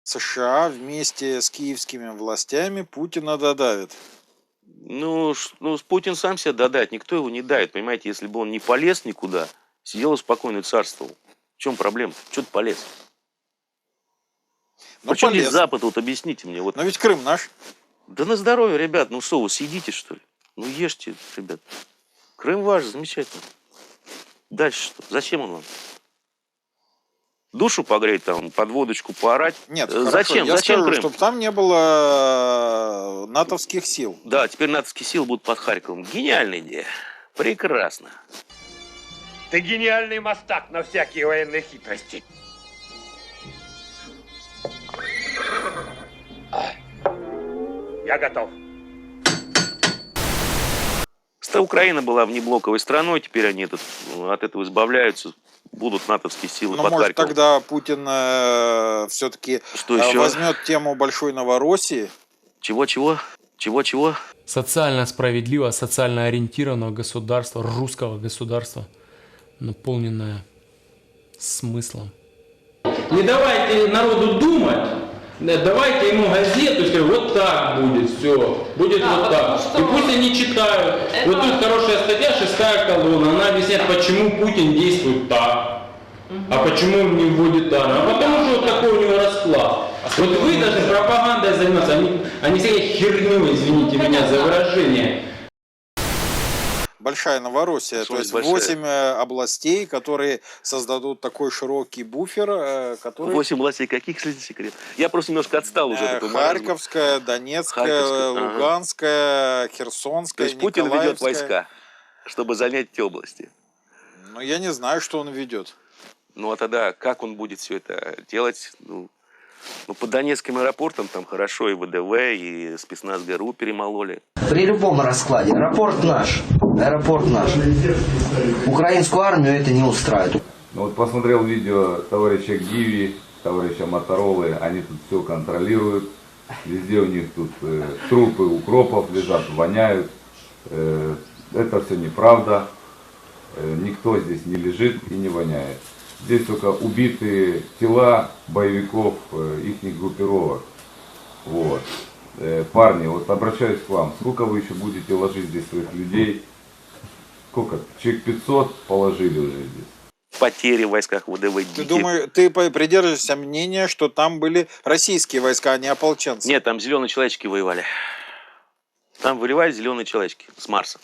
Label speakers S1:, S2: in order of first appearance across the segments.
S1: США вместе с киевскими властями Путина додавит.
S2: Ну, Путин сам себя додает, никто его не давит, понимаете, если бы он не полез никуда, сидел и спокойно царствовал. В чем проблема? Что ты полез?
S1: Но
S2: Причем здесь
S1: полез.
S2: Запад, вот объясните мне. Вот.
S1: Но ведь Крым наш.
S2: Да на здоровье, ребят, ну что, вы съедите, что ли? Ну ешьте, ребят. Крым ваш, замечательно. Дальше что? Зачем он вам? Душу погреть, там, под водочку поорать?
S1: Нет,
S2: Зачем?
S1: Я
S2: Зачем
S1: скажу,
S2: Крым?
S1: чтобы там не было натовских сил.
S2: Да, теперь натовские силы будут под Харьковом. Гениальная идея. Прекрасно.
S3: Ты гениальный мастак на всякие военные хитрости. Я готов.
S2: Украина была внеблоковой страной, теперь они от этого избавляются. Будут натовские силы
S1: Но
S2: под
S1: может
S2: Харьковом.
S1: тогда Путин все-таки возьмет тему Большой Новороссии?
S2: Чего?
S4: Социально справедливого, социально ориентированного государства, русского государства, наполненное смыслом.
S5: Не давайте народу думать, давайте ему газету, скажем, вот так будет все, будет вот так. И пусть они читают. Вот тут хорошая статья, 6-я колонна, она объясняет, почему Путин действует так, а почему он не вводит так. А потому что вот такой у него расклад. Вот вы должны пропагандой заниматься, а не всякой херней, извините меня за выражение.
S1: Большая Новороссия, то есть 8 областей, которые создадут такой широкий буфер, который...
S2: 8 областей каких, если секрет? Я просто немножко отстал уже.
S1: Харьковская, Донецкая, Луганская, Херсонская,
S2: То есть Путин ведет войска, чтобы занять эти области?
S1: Ну, я не знаю, что он ведет.
S2: Ну, а тогда как он будет все это делать? Ну, по Донецким аэропортам там хорошо и ВДВ, и спецназ ГРУ перемололи.
S6: При любом раскладе аэропорт наш. Украинскую армию это не устраивает.
S7: Ну, вот посмотрел видео товарища Гиви, товарища Моторолы, они тут все контролируют. Везде у них тут трупы укропов лежат, воняют. Это все неправда. Никто здесь не лежит и не воняет. Здесь только убитые тела боевиков, их группировок. Вот. Парни, вот обращаюсь к вам. Сколько вы еще будете ложить здесь своих людей? Сколько? Человек 500 положили уже здесь.
S2: Потери в войсках ВДВ.
S1: Ты придерживаешься мнения, что там были российские войска, а не ополченцы?
S2: Нет, там зеленые человечки воевали. Там воевали зеленые человечки с Марса.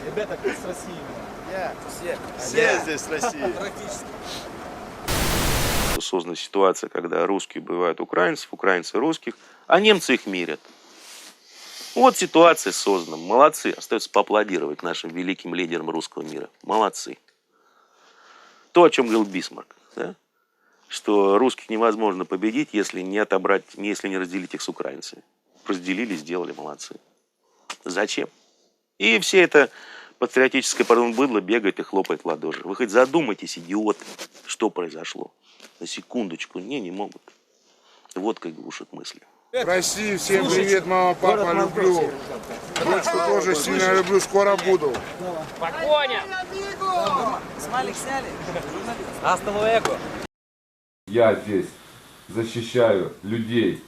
S8: Ребята, кто с России?
S9: Все здесь с России.
S8: Практически.
S2: Создана ситуация, когда русские убивают украинцев, украинцы русских, а немцы их мирят. Вот ситуация создана. Молодцы. Остается поаплодировать нашим великим лидерам русского мира. Молодцы. То, о чем говорил Бисмарк. Да? Что русских невозможно победить, если не отобрать, если не разделить их с украинцами. Разделили, сделали, молодцы. Зачем? И все это патриотическое, быдло бегает и хлопает в ладоши. Вы хоть задумайтесь, идиоты, что произошло. На секундочку. Не могут. Вот как глушит мысли.
S9: России, всем привет, мама, папа, люблю. Дочку тоже сильно люблю, скоро буду.
S3: Погоня!
S8: Смайлик сняли? Асталуэко.
S7: Я здесь защищаю людей,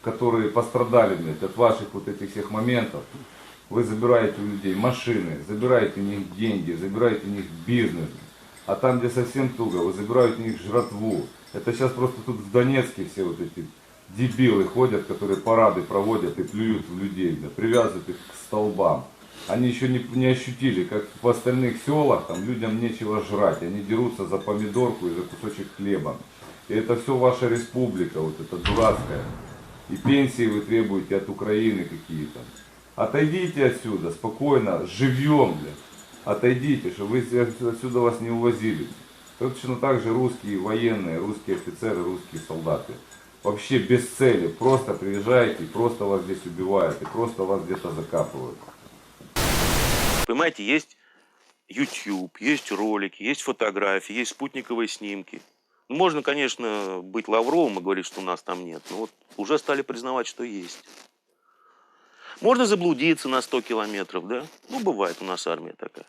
S7: которые пострадали, блядь, от ваших вот этих всех моментов. Вы забираете у людей машины, забираете у них деньги, забираете у них бизнес. А там, где совсем туго, вы забираете у них жратву. Это сейчас просто тут в Донецке все вот эти дебилы ходят, которые парады проводят и плюют в людей, да, привязывают их к столбам. Они еще не ощутили, как в остальных селах там людям нечего жрать. Они дерутся за помидорку и за кусочек хлеба. И это все ваша республика, вот эта дурацкая. И пенсии вы требуете от Украины какие-то. Отойдите отсюда, спокойно, живьем, блядь. Отойдите, чтобы вы отсюда вас не увозили. Точно так же русские военные, русские офицеры, русские солдаты. Вообще без цели, просто приезжаете, просто вас здесь убивают, и просто вас где-то закапывают.
S2: Понимаете, есть YouTube, есть ролики, есть фотографии, есть спутниковые снимки. Можно, конечно, быть Лавровым и говорить, что у нас там нет, но вот уже стали признавать, что есть. Можно заблудиться на 100 километров, да? Ну, бывает, у нас армия такая.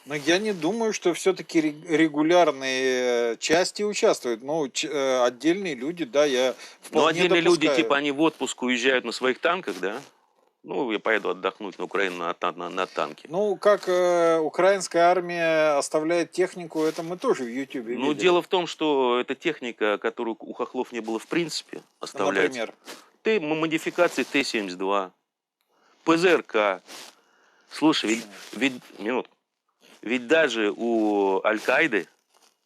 S1: Но я не думаю, что все-таки регулярные части участвуют. Ну, отдельные люди, да, я
S2: Ну,
S1: вполне
S2: отдельные люди,
S1: допускаю.
S2: типа, они в отпуск уезжают на своих танках, да? Ну, я поеду отдохнуть на Украину на танке.
S1: Ну, как украинская армия оставляет технику, это мы тоже в Ютубе видели.
S2: Ну, дело в том, что эта техника, которую у хохлов не было в принципе, оставляется.
S1: Например?
S2: Модификации Т-72, ПЗРК. Слушай, ведь даже у Аль-Каиды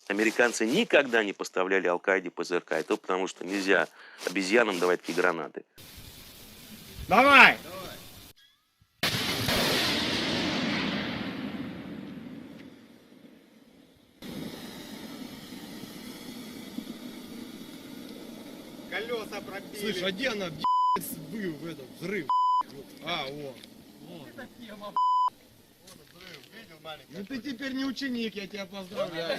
S2: американцы никогда не поставляли Аль-Каиде ПЗРК. Это потому, что нельзя обезьянам давать такие гранаты.
S3: Давай! Колеса пробили.
S8: Слышь, а где она, был в этом взрыв? А, вот. Это тема, ну ты теперь не ученик, я тебя поздравляю.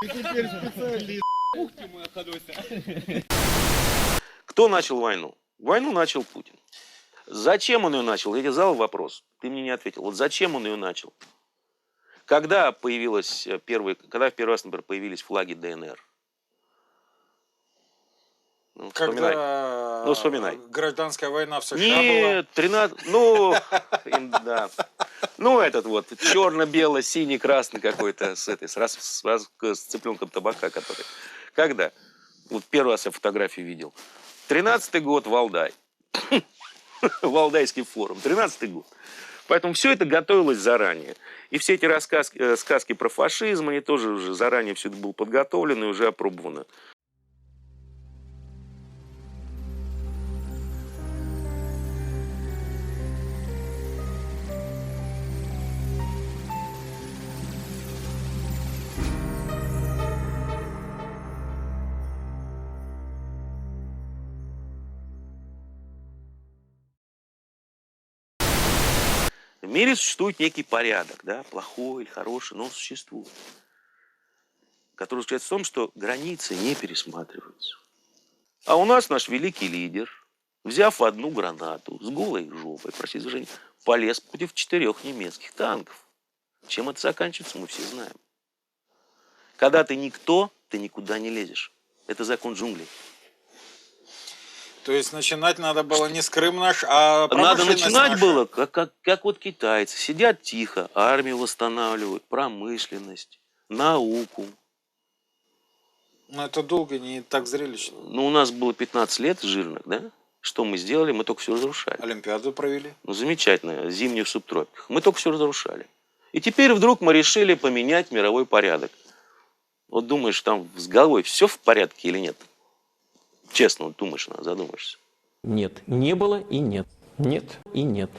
S8: Ты теперь специалист. Ух ты, моя ходося.
S2: Кто начал войну? Войну начал Путин. Зачем он ее начал? Я тебе задал вопрос, ты мне не ответил. Вот зачем он ее начал? Когда в первый раз, например, появились флаги ДНР? Ну, вспоминай.
S1: Когда
S2: Ну, вспоминай.
S1: гражданская война в США
S2: Нет, 13, да. Ну, этот вот, черно-бело-синий-красный какой-то, с цыпленком табака, который. Когда? Вот первый раз я фотографию видел. 13-й год, Валдай. Валдайский форум, 13-й год. Поэтому все это готовилось заранее. И все эти сказки про фашизм, они тоже уже заранее все это было подготовлено и уже опробовано. В мире существует некий порядок, да, плохой, хороший, но он существует, который заключается в том, что границы не пересматриваются. А у нас наш великий лидер, взяв одну гранату с голой жопой, простите за выражение, полез против 4 немецких танков. Чем это заканчивается, мы все знаем. Когда ты никто, ты никуда не лезешь. Это закон джунглей.
S1: То есть начинать надо было не с Крым наш, а
S2: надо начинать
S1: наша.
S2: было, как вот китайцы. Сидят тихо, армию восстанавливают, промышленность, науку.
S1: Но это долго, не так зрелищно.
S2: Ну, у нас было 15 лет жирных, да? Что мы сделали? Мы только все разрушали.
S1: Олимпиаду провели.
S2: Ну, замечательно, зимнюю в субтропиках. Мы только все разрушали. И теперь вдруг мы решили поменять мировой порядок. Вот думаешь, там с головой все в порядке или нет? Честно, вот думаешь, задумаешься.
S10: Нет, не было и нет. Нет и нет.